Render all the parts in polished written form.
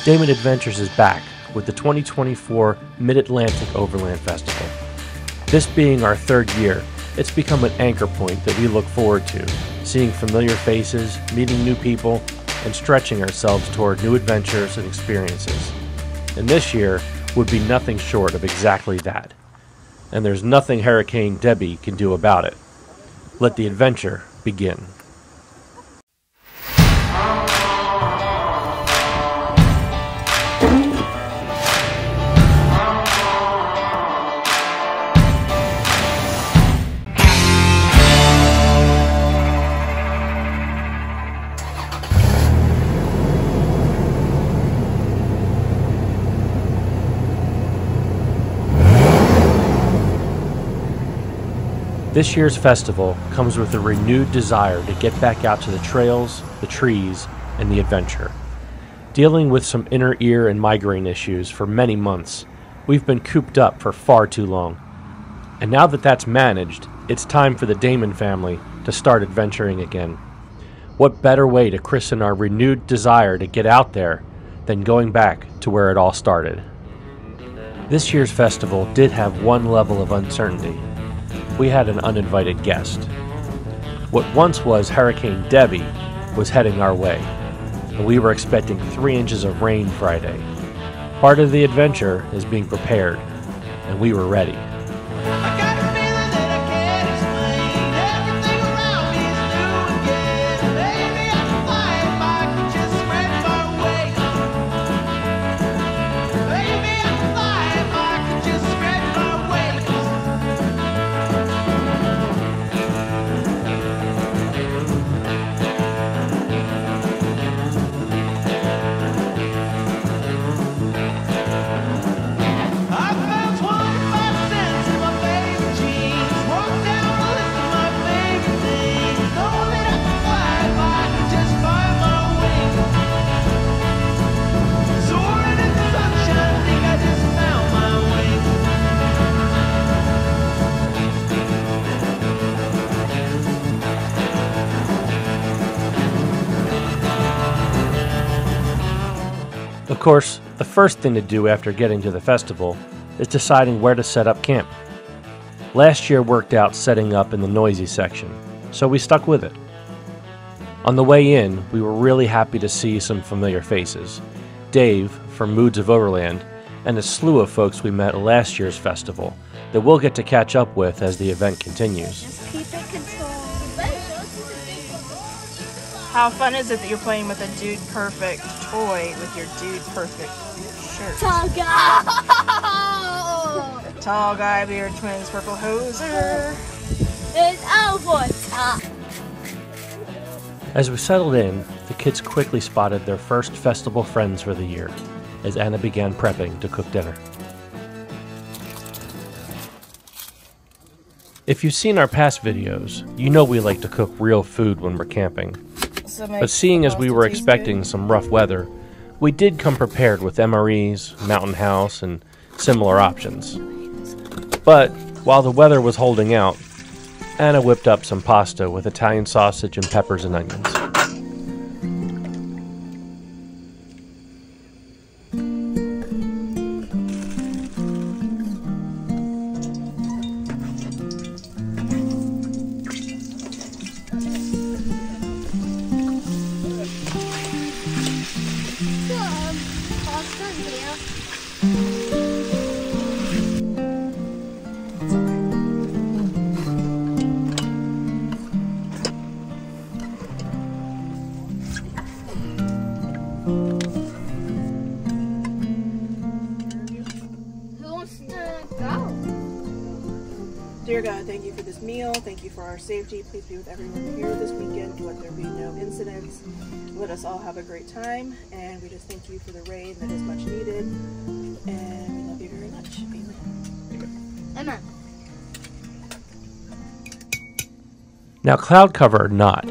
Daemon Adventures is back with the 2024 Mid-Atlantic Overland Festival. This being our third year, it's become an anchor point that we look forward to, seeing familiar faces, meeting new people, and stretching ourselves toward new adventures and experiences. And this year would be nothing short of exactly that. And there's nothing Hurricane Debbie can do about it. Let the adventure begin. This year's festival comes with a renewed desire to get back out to the trails, the trees, and the adventure. Dealing with some inner ear and migraine issues for many months, we've been cooped up for far too long. And now that that's managed, it's time for the Daemon family to start adventuring again. What better way to christen our renewed desire to get out there than going back to where it all started? This year's festival did have one level of uncertainty. We had an uninvited guest. What once was Hurricane Debbie was heading our way, and we were expecting 3 inches of rain Friday. Part of the adventure is being prepared, and we were ready. Of course, the first thing to do after getting to the festival is deciding where to set up camp. Last year worked out setting up in the noisy section, so we stuck with it. On the way in, we were really happy to see some familiar faces. Dave from Moods of Overland, and a slew of folks we met at last year's festival that we'll get to catch up with as the event continues. How fun is it that you're playing with a Dude Perfect toy with your Dude Perfect shirt? Tall guy! Tall guy, beard, twins, purple hoser. It's over top! As we settled in, the kids quickly spotted their first festival friends for the year, as Anna began prepping to cook dinner. If you've seen our past videos, you know we like to cook real food when we're camping. But seeing as we were expecting some rough weather, we did come prepared with MREs, Mountain House, and similar options. But while the weather was holding out, Anna whipped up some pasta with Italian sausage and peppers and onions. Dear God, thank you for this meal. Thank you for our safety. Please be with everyone here this weekend. Let there be no incidents. Let us all have a great time. And we just thank you for the rain that is much needed. And we love you very much. Amen. Amen. Now, cloud cover or not,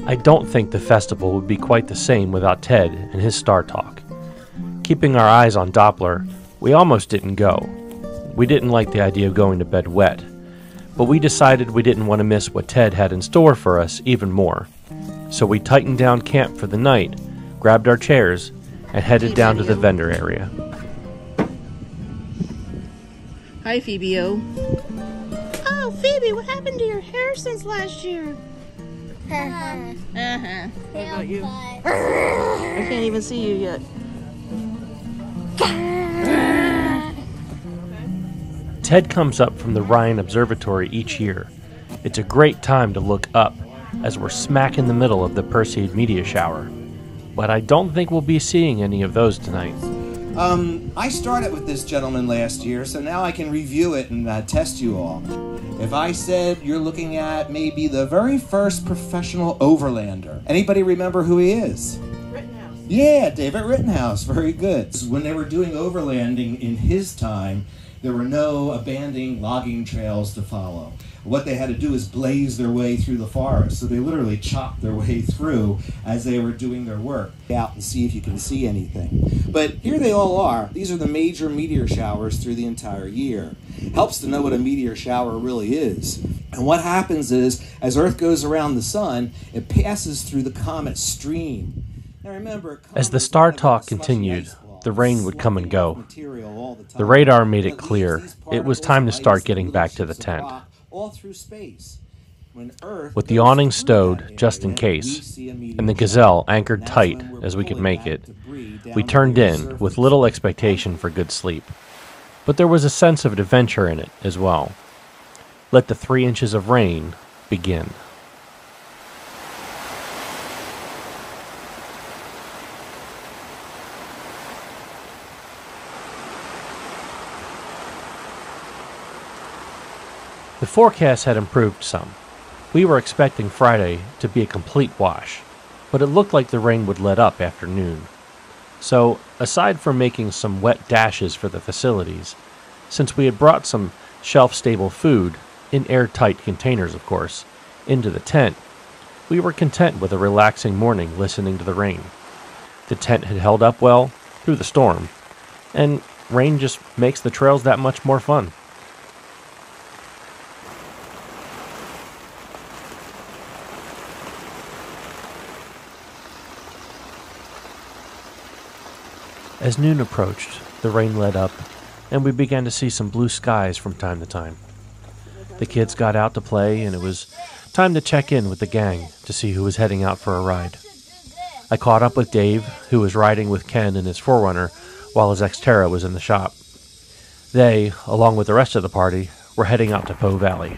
I don't think the festival would be quite the same without Ted and his Star Talk. Keeping our eyes on Doppler, we almost didn't go. We didn't like the idea of going to bed wet, but we decided we didn't want to miss what Ted had in store for us even more. So we tightened down camp for the night, grabbed our chairs, and headed down to the vendor area. Hi, Phoebe-o. Oh, Phoebe, what happened to your hair since last year? Uh-huh. What about you? I can't even see you yet. Ted comes up from the Ryan Observatory each year. It's a great time to look up, as we're smack in the middle of the Perseid meteor shower. But I don't think we'll be seeing any of those tonight. I started with this gentleman last year, so now I can review it and test you all. If I said you're looking at maybe the very first professional overlander, anybody remember who he is? Rittenhouse. Yeah, David Rittenhouse, very good. When they were doing overlanding in his time, there were no abandoned logging trails to follow. What they had to do is blaze their way through the forest. So they literally chopped their way through as they were doing their work. Out and see if you can see anything. But here they all are. These are the major meteor showers through the entire year. Helps to know what a meteor shower really is. And what happens is, as Earth goes around the sun, it passes through the comet stream. Now remember, as the star talk continued, the rain would come and go. The radar made it clear it was time to start getting back to the tent. With the awning stowed, just in case, and the Gazelle anchored tight as we could make it, we turned in with little expectation for good sleep. But there was a sense of adventure in it as well. Let the 3 inches of rain begin. The forecast had improved some. We were expecting Friday to be a complete wash, but it looked like the rain would let up after noon. So, aside from making some wet dashes for the facilities, since we had brought some shelf-stable food, in airtight containers of course, into the tent, we were content with a relaxing morning listening to the rain. The tent had held up well through the storm, and rain just makes the trails that much more fun. As noon approached, the rain let up, and we began to see some blue skies from time to time. The kids got out to play, and it was time to check in with the gang to see who was heading out for a ride. I caught up with Dave, who was riding with Ken in his 4Runner, while his Xterra was in the shop. They, along with the rest of the party, were heading out to Poe Valley.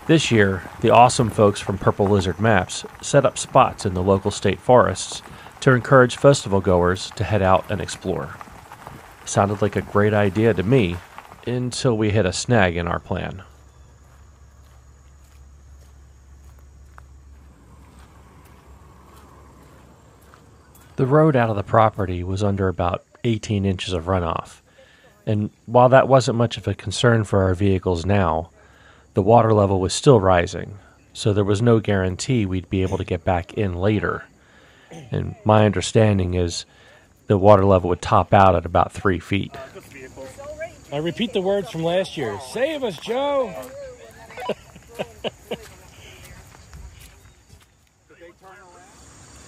This year, the awesome folks from Purple Lizard Maps set up spots in the local state forests to encourage festival goers to head out and explore. Sounded like a great idea to me, until we hit a snag in our plan. The road out of the property was under about 18 inches of runoff, and while that wasn't much of a concern for our vehicles now, the water level was still rising, so there was no guarantee we'd be able to get back in later. And my understanding is the water level would top out at about 3 feet. I repeat the words from last year. Save us, Joe!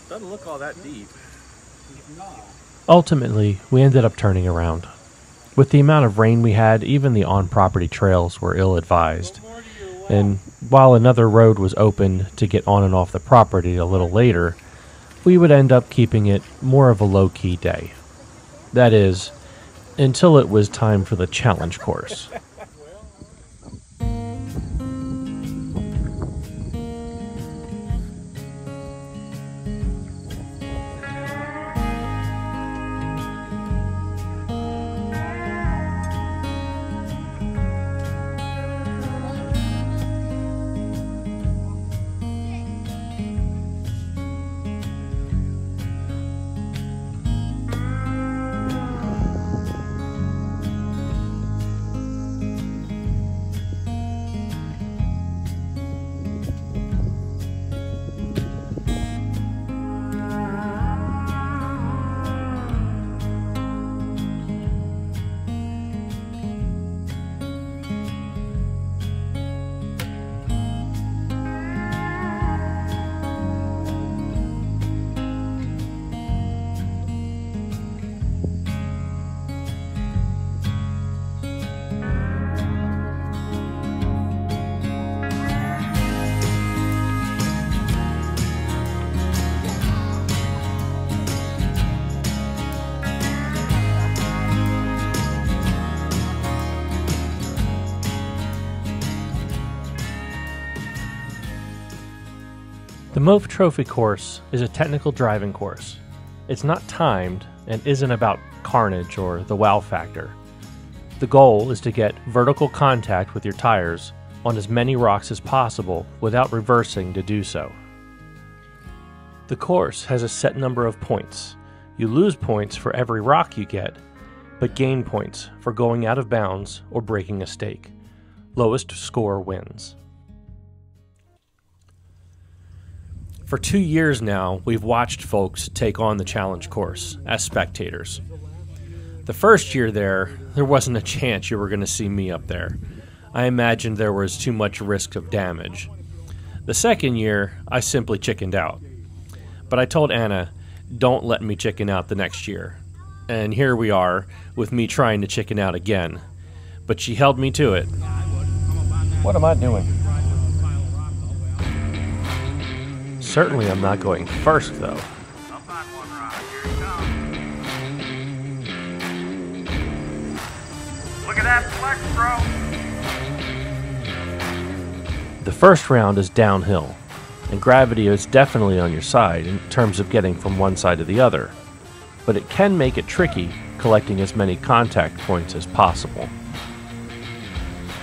Doesn't look all that deep. Ultimately, we ended up turning around. With the amount of rain we had, even the on-property trails were ill-advised. And while another road was open to get on and off the property a little later, we would end up keeping it more of a low-key day. That is, until it was time for the challenge course. The MAOF Trophy course is a technical driving course. It's not timed and isn't about carnage or the wow factor. The goal is to get vertical contact with your tires on as many rocks as possible without reversing to do so. The course has a set number of points. You lose points for every rock you get, but gain points for going out of bounds or breaking a stake. Lowest score wins. For 2 years now, we've watched folks take on the challenge course as spectators. The first year there wasn't a chance you were going to see me up there. I imagined there was too much risk of damage. The second year, I simply chickened out. But I told Anna, don't let me chicken out the next year. And here we are, with me trying to chicken out again. But she held me to it. What am I doing? Certainly I'm not going first, though. Look at that flex, bro! The first round is downhill, and gravity is definitely on your side in terms of getting from one side to the other, but it can make it tricky collecting as many contact points as possible.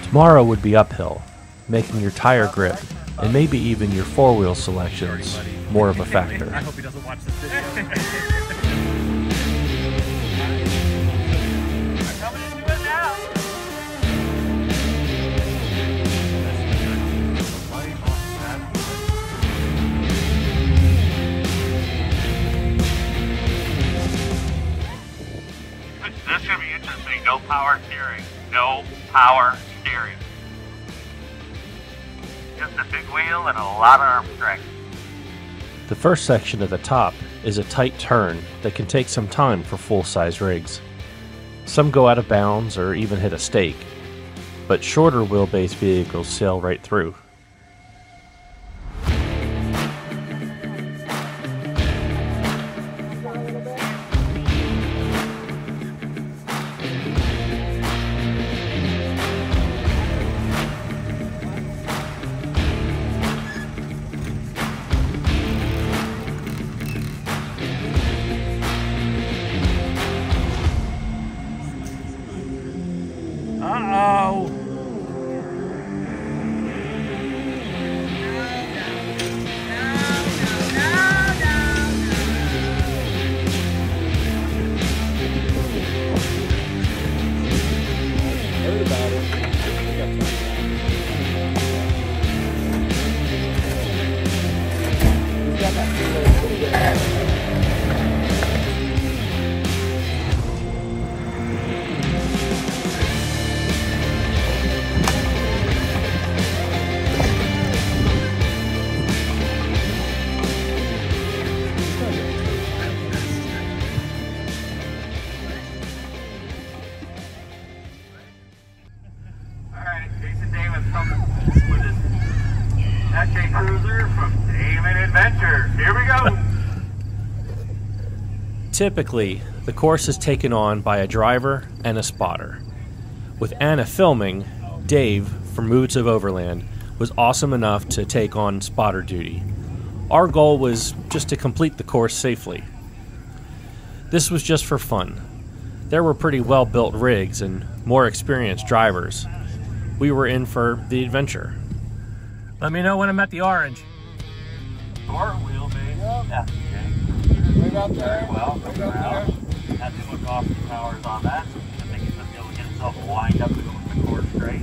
Tomorrow would be uphill, making your tire grip and maybe even your four-wheel selections more of a factor. I hope he doesn't watch this video. I'm coming into it now. This should be interesting. No power steering. No power steering. Just a big wheel and a lot of arm strength. The first section at the top is a tight turn that can take some time for full-size rigs. Some go out of bounds or even hit a stake, but shorter wheelbase vehicles sail right through. Uh-oh! Cruiser from Daemon Adventure. Here we go. Typically, the course is taken on by a driver and a spotter. With Anna filming, Dave from Moods of Overland was awesome enough to take on spotter duty. Our goal was just to complete the course safely. This was just for fun. There were pretty well-built rigs and more experienced drivers. We were in for the adventure. Let me know when I'm at the orange. Short wheelbase. Yep. FJ. Right out there. Very well. Right out there. Had to look off the towers on that. I think he's going to be able to get himself lined up to go with the course straight.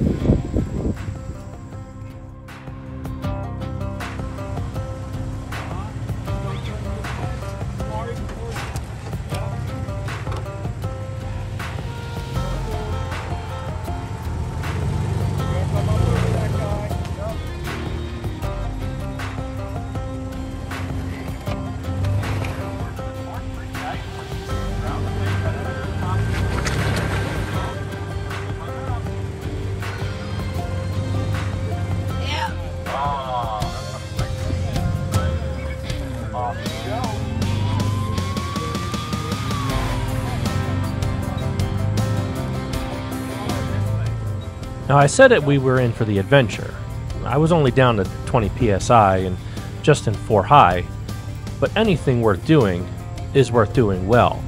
Now I said that we were in for the adventure. I was only down to 20 psi and just in 4 high, but anything worth doing is worth doing well.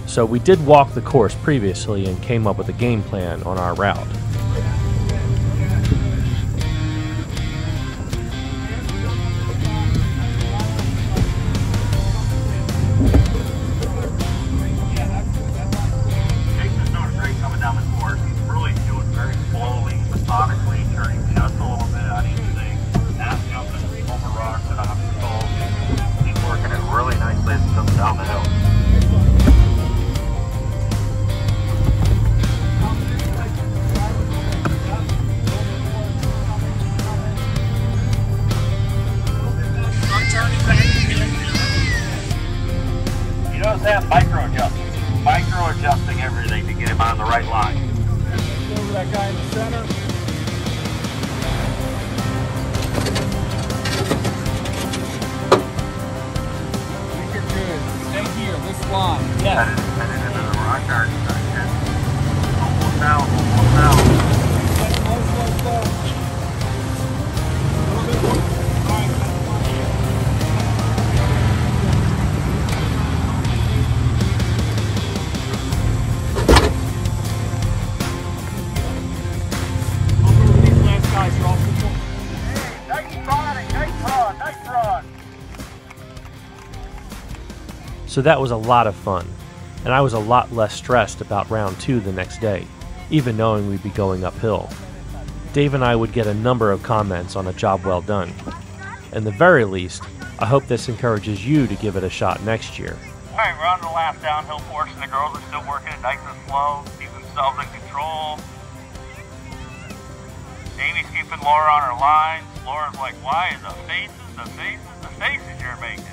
So we did walk the course previously and came up with a game plan on our route. Micro-adjusting everything to get him on the right line. Over that guy in the center. Think you're good. Stay here, this line. Yeah. Headed into the rock garden section. Almost out, almost out. So that was a lot of fun, and I was a lot less stressed about round 2 the next day, even knowing we'd be going uphill. Dave and I would get a number of comments on a job well done. At the very least, I hope this encourages you to give it a shot next year. Alright, we're on the last downhill portion. The girls are still working it nice and slow, keep themselves in control. Amy's keeping Laura on her lines. Laura's like, why is the faces you're making?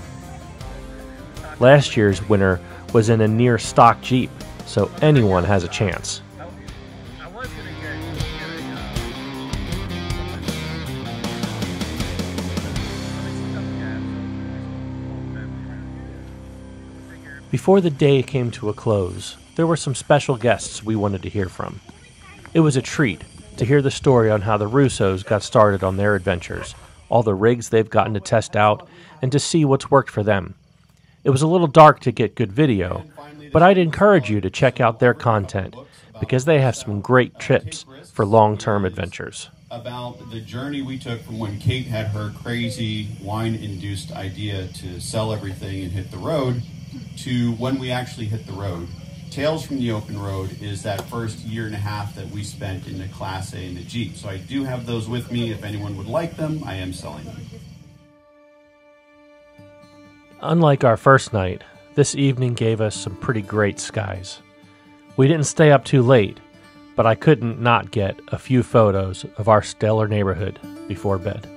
Last year's winner was in a near stock Jeep, so anyone has a chance. Before the day came to a close, there were some special guests we wanted to hear from. It was a treat to hear the story on how the Russos got started on their adventures, all the rigs they've gotten to test out, and to see what's worked for them. It was a little dark to get good video, but I'd encourage you to check out their content because they have some great tips for long-term adventures. About the journey we took from when Kate had her crazy wine-induced idea to sell everything and hit the road to when we actually hit the road. Tales from the Open Road is that first year and a half that we spent in the Class A in the Jeep. So I do have those with me. If anyone would like them, I am selling them. Unlike our first night, this evening gave us some pretty great skies. We didn't stay up too late, but I couldn't not get a few photos of our stellar neighborhood before bed.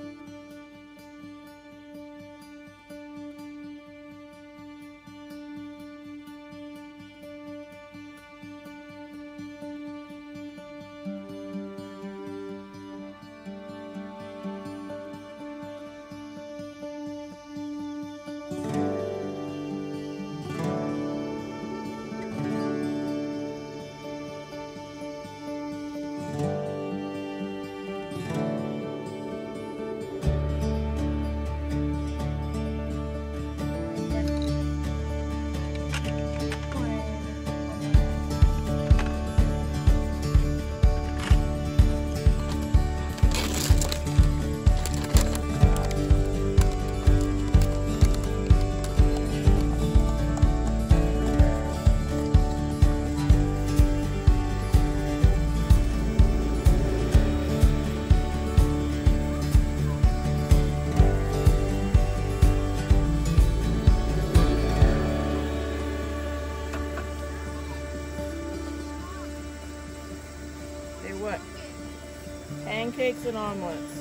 Pancakes and omelets.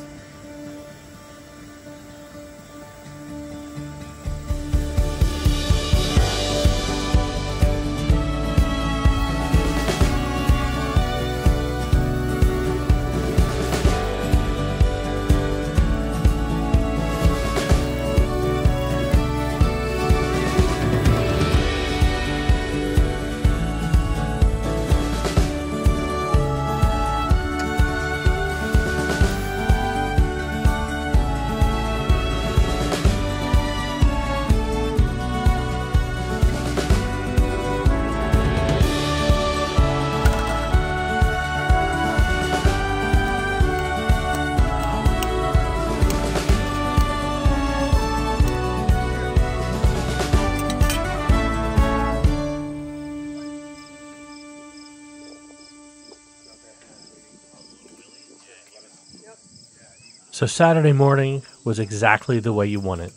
So Saturday morning was exactly the way you want it.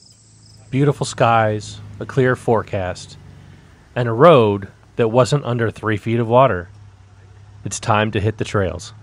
Beautiful skies, a clear forecast, and a road that wasn't under 3 feet of water. It's time to hit the trails.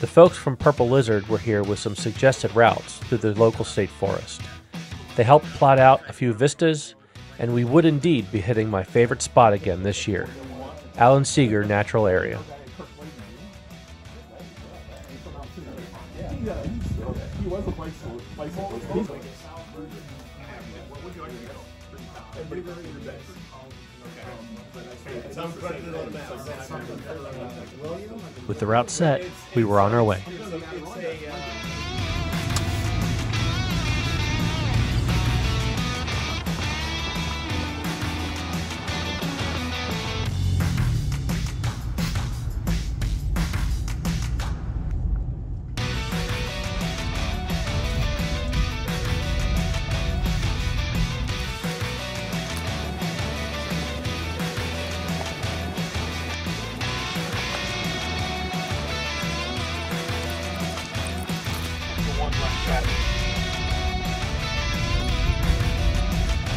The folks from Purple Lizard were here with some suggested routes through the local state forest. They helped plot out a few vistas, and we would indeed be hitting my favorite spot again this year, Alan Seeger Natural Area. With the route set, we were on our way.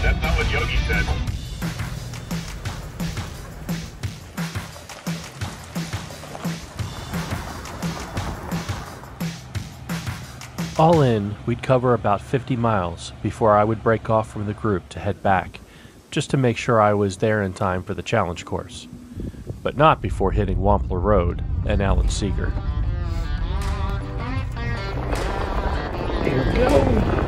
That's not what Yogi said. All in, we'd cover about 50 miles before I would break off from the group to head back, just to make sure I was there in time for the challenge course, but not before hitting Wampler Road and Alan Seeger. Here we go!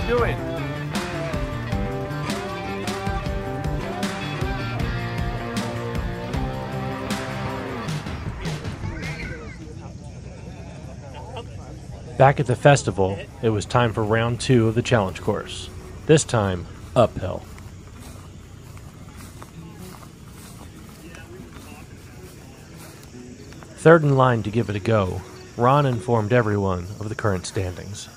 Doing? Back at the festival, it was time for round 2 of the challenge course. This time, uphill. Third in line to give it a go, Ron informed everyone of the current standings.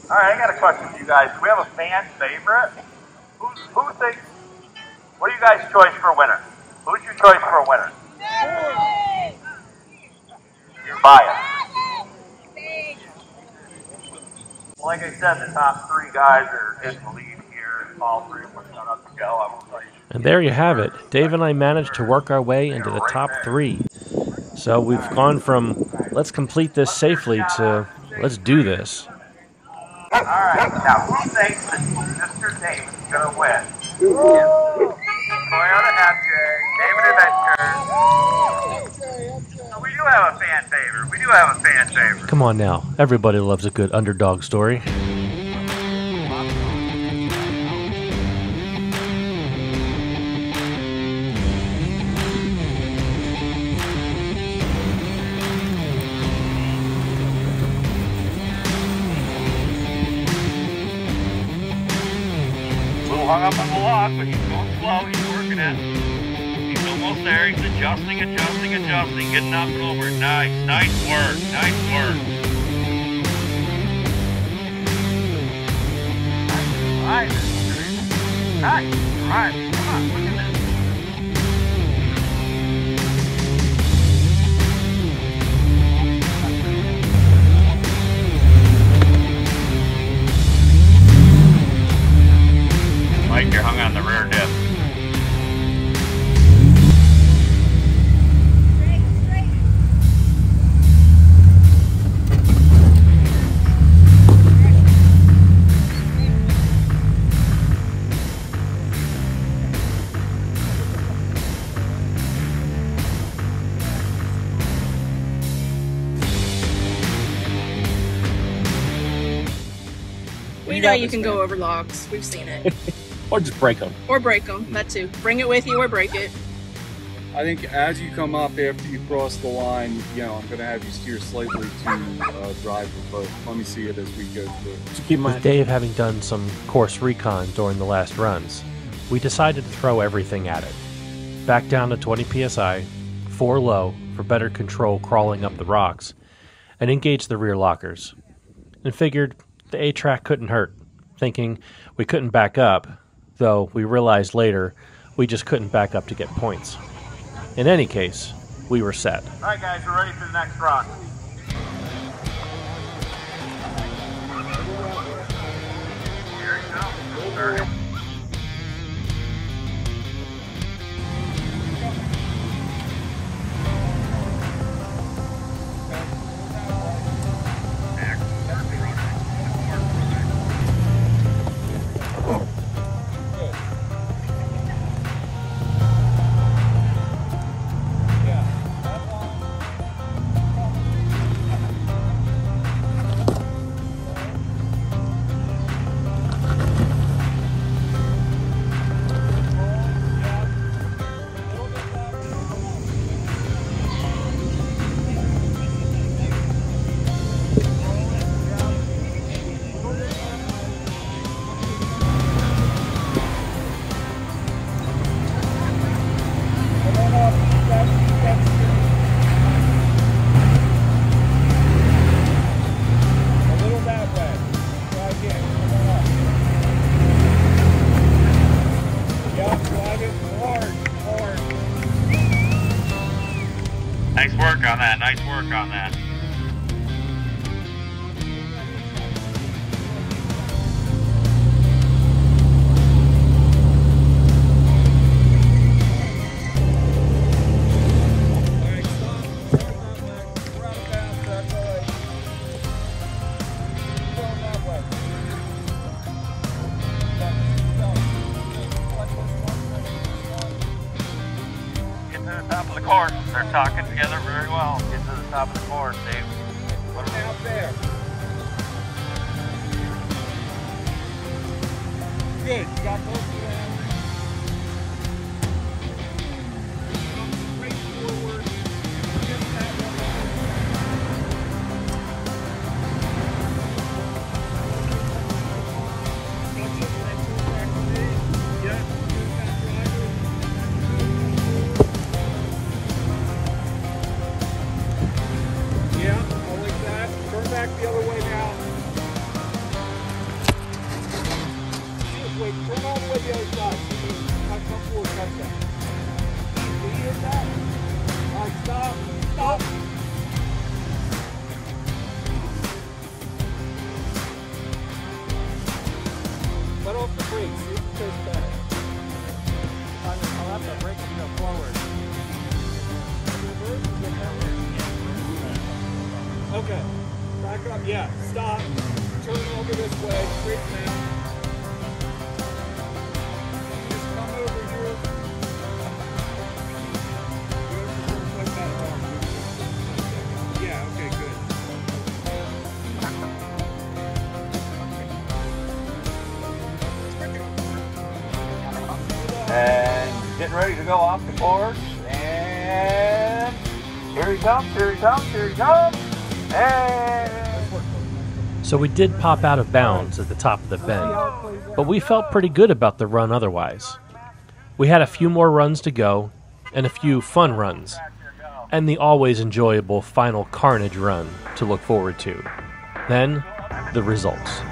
All right, I got a question for you guys. Do we have a fan favorite? Who thinks? What are you guys' choice for a winner? Who's your choice for a winner? You're biased. Well, like I said, the top 3 guys are in the lead here, and all 3 of them are set up to go. I will tell you. And there you have it. Dave and I managed to work our way into the top 3. So we've gone from let's complete this safely to let's do this. Alright, now who thinks that Mr. Daemon's gonna win? Toyota FJ, Daemon Adventure. So we do have a fan favorite. We do have a fan favorite. Come on now, everybody loves a good underdog story. Hung up on the lock, but he's going slow. He's working it. He's almost there. He's adjusting, getting up and over. Nice work. Nice. Come on, look at this. Mike, you're hung on the rear diff. We know you can go over logs. We've seen it. Or just break them. Or break them, that too. Bring it with you or break it. I think as you come up after you cross the line, you know, I'm going to have you steer slightly to drive the boat. Let me see it as we go through. With Dave having done some course recon during the last runs, we decided to throw everything at it. Back down to 20 psi, 4 low for better control crawling up the rocks, and engage the rear lockers. And figured the A-track couldn't hurt, thinking we couldn't back up, though we realized later we just couldn't back up to get points. In any case, we were set. Alright guys, we're ready for the next rock. Here you go. Start. Nice work on that. Get to the top of the course. They're talking together very well. Get to the top of the course, Dave. Put them out there. Good. You got both of them. Straight forward. Just that one. Yeah, I like that. Turn back the other way now. Wait, turn all the way the other side. Not comfortable with that. Will you hit that? Alright, stop. Stop. Let off the brakes. See if it goes better. I'll have to brake and go forward. Okay. Back up. Yeah. Stop. Turn over this way. Straight down. Just come over here. Like that arm. Yeah. Okay. Good. And getting ready to go off the course. And here he comes, here he comes, here he comes. And So we did pop out of bounds at the top of the bend, but we felt pretty good about the run otherwise. We had a few more runs to go, and a few fun runs, and the always enjoyable final Carnage run to look forward to. Then, the results.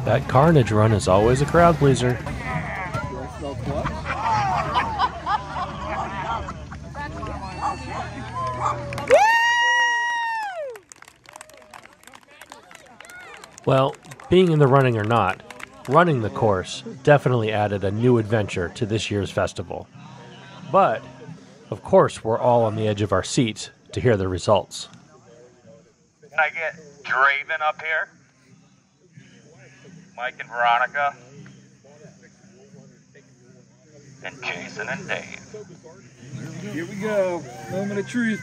That Carnage run is always a crowd pleaser. Well, being in the running or not, running the course definitely added a new adventure to this year's festival. But, of course, we're all on the edge of our seats to hear the results. can I get Draven up here? Mike and Veronica. And Jason and Dave. Here we go. Moment of truth.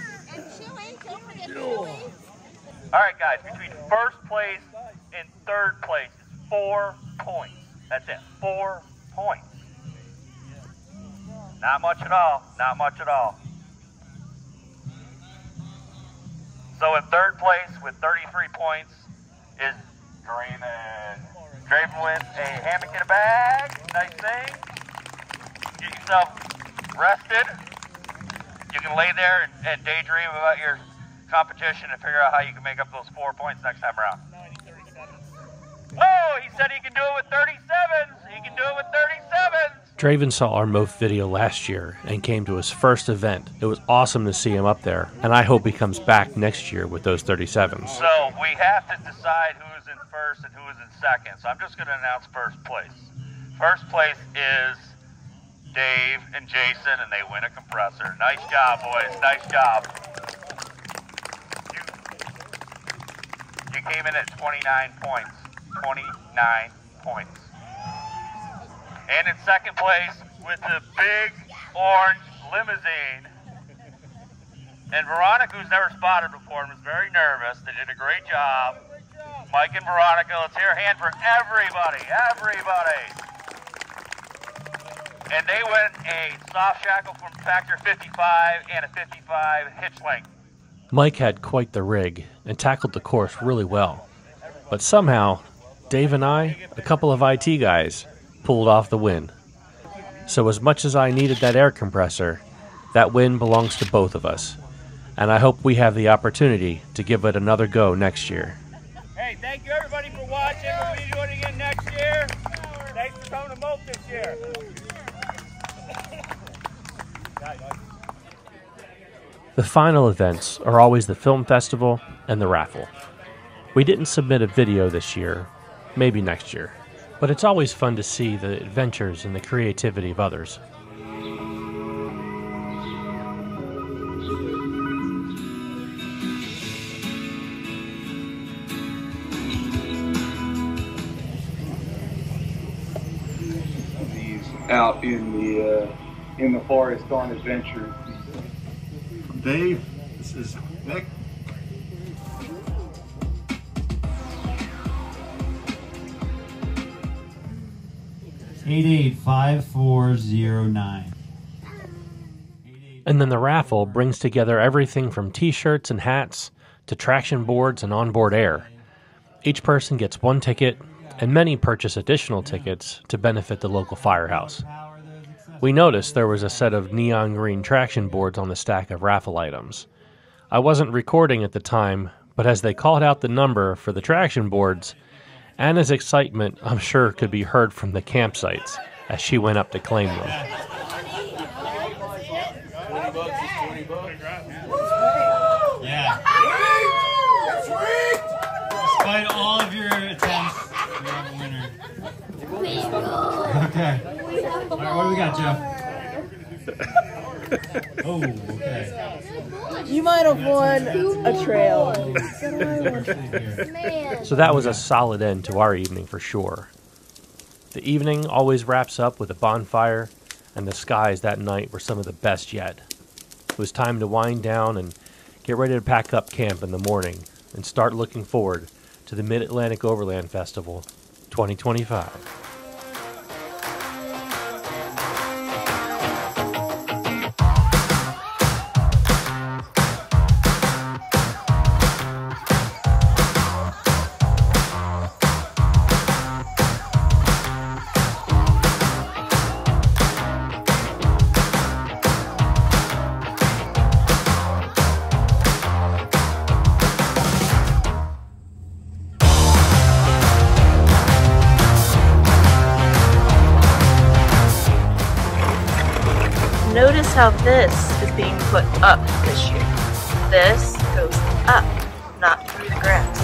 All right, guys, between first place and third place is 4 points. That's it, 4 points. Not much at all, not much at all. So in third place with 33 points is Draven. Draven with a hammock in a bag, nice thing. Get yourself rested. You can lay there and daydream about your competition and figure out how you can make up those 4 points next time around. Oh, he said he can do it with 37s. He can do it with 37s. Draven saw our MAOF video last year and came to his first event. It was awesome to see him up there, and I hope he comes back next year with those 37s. So we have to decide who is in first and who is in second. So I'm just going to announce first place. First place is Dave and Jason, and they win a compressor. Nice job, boys. Nice job. You came in at 29 points. 29 points. And in second place with the big orange limousine. And Veronica, who's never spotted before and was very nervous. They did a great job. Mike and Veronica, let's hear a hand for everybody. Everybody. And they win a soft shackle from Factor 55 and a 55 hitch length. Mike had quite the rig and tackled the course really well. But somehow, Dave and I, a couple of IT guys, pulled off the win. So as much as I needed that air compressor, that win belongs to both of us. And I hope we have the opportunity to give it another go next year. Hey, thank you everybody for watching. We'll be doing it again next year. Thanks for coming to MAOF this year. The final events are always the film festival and the raffle. We didn't submit a video this year, maybe next year, but it's always fun to see the adventures and the creativity of others. Out in the forest on adventures. Dave, this is Nick. (885409). And then the raffle brings together everything from t-shirts and hats to traction boards and onboard air. Each person gets one ticket, and many purchase additional tickets to benefit the local firehouse. We noticed there was a set of neon green traction boards on the stack of raffle items. I wasn't recording at the time, but as they called out the number for the traction boards, Anna's excitement, I'm sure, could be heard from the campsites as she went up to claim them. Yeah. Despite all of your attempts, we have a winner. Okay. All right, what do we got, Joe? Oh, okay. You might have won a trail. So that was a solid end to our evening for sure. The evening always wraps up with a bonfire, and the skies that night were some of the best yet. It was time to wind down and get ready to pack up camp in the morning and start looking forward to the Mid-Atlantic Overland Festival 2025. Notice how this is being put up this year. This goes up, not through the grass.